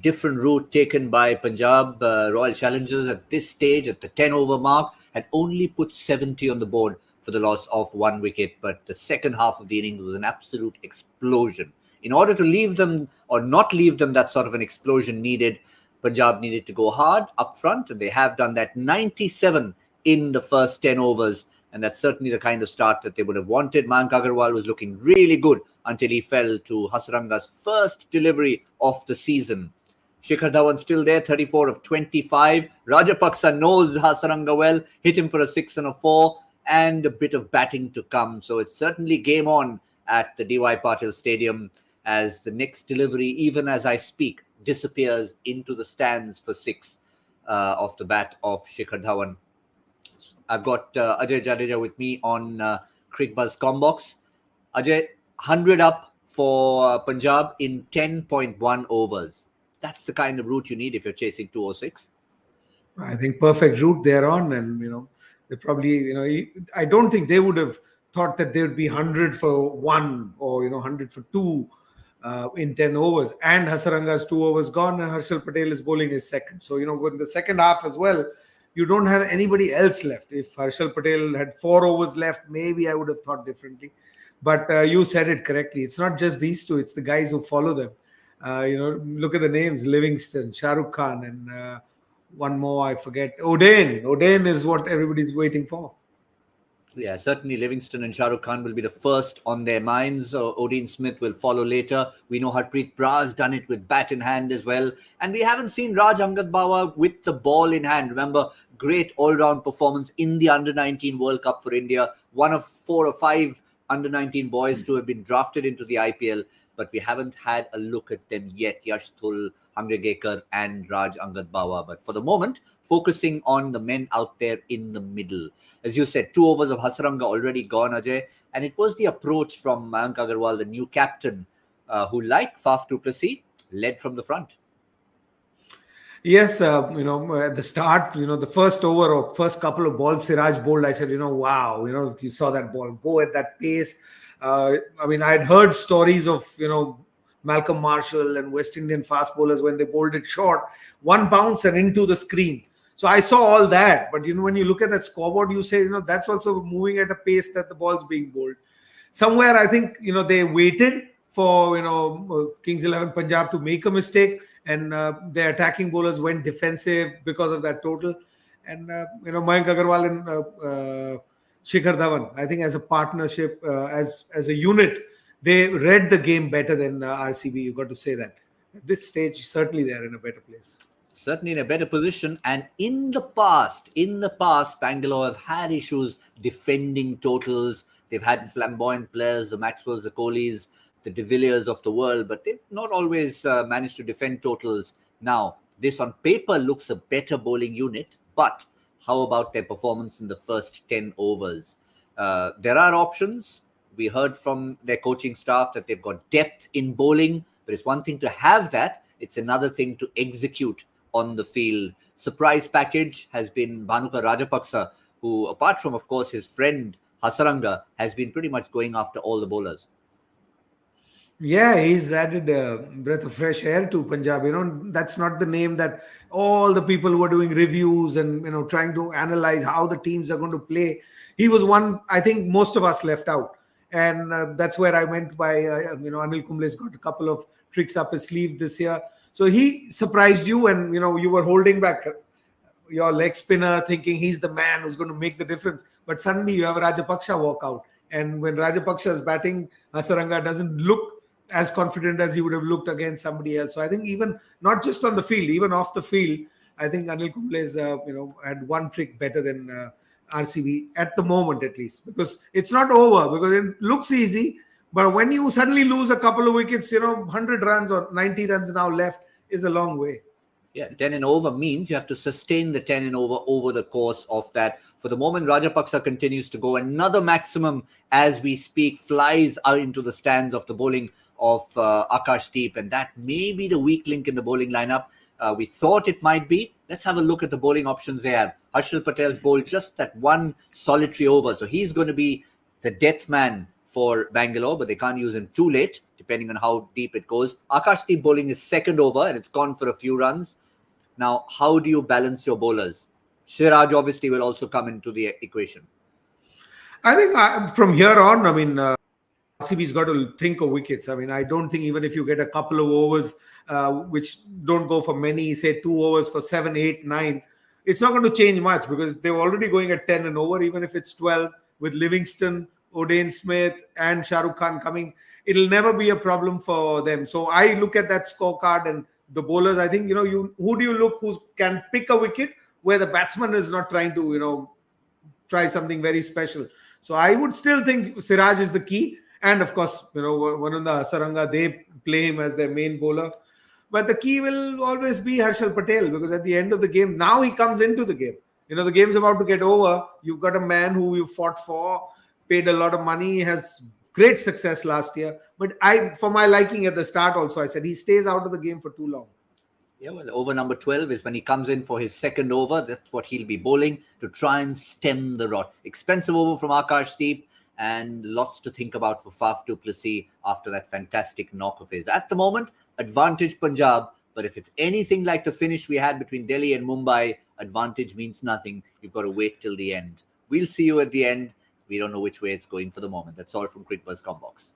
different route taken by Punjab. Royal Challengers at this stage, at the 10-over mark, had only put 70 on the board for the loss of 1 wicket. But the second half of the innings was an absolute explosion. In order to leave them or not leave them that sort of an explosion needed, Punjab needed to go hard up front, and they have done that. 97 in the first 10 overs, and that's certainly the kind of start that they would have wanted. Mayank Agarwal was looking really good until he fell to Hasaranga's first delivery of the season. Shikhar Dhawan still there, 34 of 25. Rajapaksa knows Hasaranga well, hit him for a 6 and a 4, and a bit of batting to come. So it's certainly game on at the D.Y. Patil Stadium as the next delivery, even as I speak, disappears into the stands for 6 off the bat of Shikhar Dhawan. I've got Ajay Jadeja with me on Cricbuzz Comm box. Ajay, 100 up for Punjab in 10.1 overs. That's the kind of route you need if you're chasing 206. I think perfect route they're on, and they probably I don't think they would have thought that they would be 100 for 1 or 100 for 2 in 10 overs. And Hasaranga's 2 overs gone, and Harshal Patel is bowling his second. So in the second half as well, you don't have anybody else left. If Harshal Patel had 4 overs left, maybe I would have thought differently. But you said it correctly. It's not just these two; it's the guys who follow them. Look at the names: Livingston, Shah Rukh Khan, and one more I forget. Odain. Odain is what everybody's waiting for. Yeah, certainly Livingston and Shah Rukh Khan will be the first on their minds. Odean Smith will follow later. We know Harpreet Bras done it with bat in hand as well. And we haven't seen Raj Angad Bawa with the ball in hand. Remember, great all-round performance in the Under-19 World Cup for India. One of 4 or 5 Under-19 boys to have been drafted into the IPL. But we haven't had a look at them yet. Yash Thul, Hangrengekar and Raj Angad Bawa. But for the moment, focusing on the men out there in the middle. As you said, 2 overs of Hasaranga already gone, Ajay. And it was the approach from Mayank Agarwal, the new captain, who, like Faf du Plessis, led from the front. Yes, at the start, the first over or first couple of balls Siraj bowled, I said, wow, you saw that ball go at that pace. I'd heard stories of, Malcolm Marshall and West Indian fast bowlers when they bowled it short, 1 bounce and into the screen. So I saw all that. But, when you look at that scoreboard, you say, that's also moving at a pace that the ball's being bowled. Somewhere, I think, they waited for, Kings 11 Punjab to make a mistake, and their attacking bowlers went defensive because of that total. And, Mayank Agarwal and Shikhar Dhawan, I think as a partnership, as a unit, they read the game better than RCB. You got to say that. At this stage, certainly they're in a better place. Certainly in a better position. And in the past, Bangalore have had issues defending totals. They've had flamboyant players, the Maxwells, the Kohlis, the De Villiers of the world, but they've not always managed to defend totals. Now, this on paper looks a better bowling unit, but how about their performance in the first 10 overs? There are options. We heard from their coaching staff that they've got depth in bowling, but it's one thing to have that. It's another thing to execute on the field. Surprise package has been Bhanuka Rajapaksa, who, apart from, of course, his friend Hasaranga, has been pretty much going after all the bowlers. Yeah, he's added a breath of fresh air to Punjab. That's not the name that all the people who are doing reviews and, trying to analyze how the teams are going to play. He was one, I think, most of us left out. And that's where I went by, Anil Kumble's got a couple of tricks up his sleeve this year. So he surprised you, and, you were holding back your leg spinner thinking he's the man who's going to make the difference. But suddenly you have Rajapaksha walk out. And when Rajapaksha is batting, Hasaranga doesn't look as confident as he would have looked against somebody else. So I think even not just on the field, even off the field, I think Anil Kumble's, had one trick better than RCB at the moment, at least, because it's not over, because it looks easy. But when you suddenly lose a couple of wickets, 100 runs or 90 runs now left is a long way. Yeah, 10 and over means you have to sustain the 10 and over the course of that. For the moment, Rajapaksa continues to go. Another maximum as we speak flies out into the stands of the bowling of Akash, and that may be the weak link in the bowling lineup. We thought it might be. Let's have a look at the bowling options they have. Harshal Patel's bowled just that one solitary over, so he's going to be the death man for Bangalore, but they can't use him too late. depending on how deep it goes. Akashdeep bowling his second over and it's gone for a few runs. Now, how do you balance your bowlers? Siraj obviously will also come into the equation. I think from here on, RCB's got to think of wickets. I mean, I don't think even if you get a couple of overs, which don't go for many, say 2 overs for 7, 8, 9, it's not going to change much because they're already going at 10 and over, even if it's 12 with Livingston, Odain Smith and Shah Rukh Khan coming. It'll never be a problem for them. So I look at that scorecard and the bowlers, I think, who do you look who can pick a wicket where the batsman is not trying to, try something very special. So I would still think Siraj is the key. And of course, Vananda Saranga, they play him as their main bowler. But the key will always be Harshal Patel because at the end of the game, now he comes into the game. The game's about to get over. You've got a man who you fought for, paid a lot of money, has great success last year. But for my liking at the start also, I said he stays out of the game for too long. Yeah, well, over number 12 is when he comes in for his second over. That's what he'll be bowling to try and stem the rot. Expensive over from Akashdeep and lots to think about for Faf du Plessis after that fantastic knock of his. At the moment, advantage Punjab. But if it's anything like the finish we had between Delhi and Mumbai, advantage means nothing. You've got to wait till the end. We'll see you at the end. We don't know which way it's going for the moment. That's all from Cricbuzz Comm Box.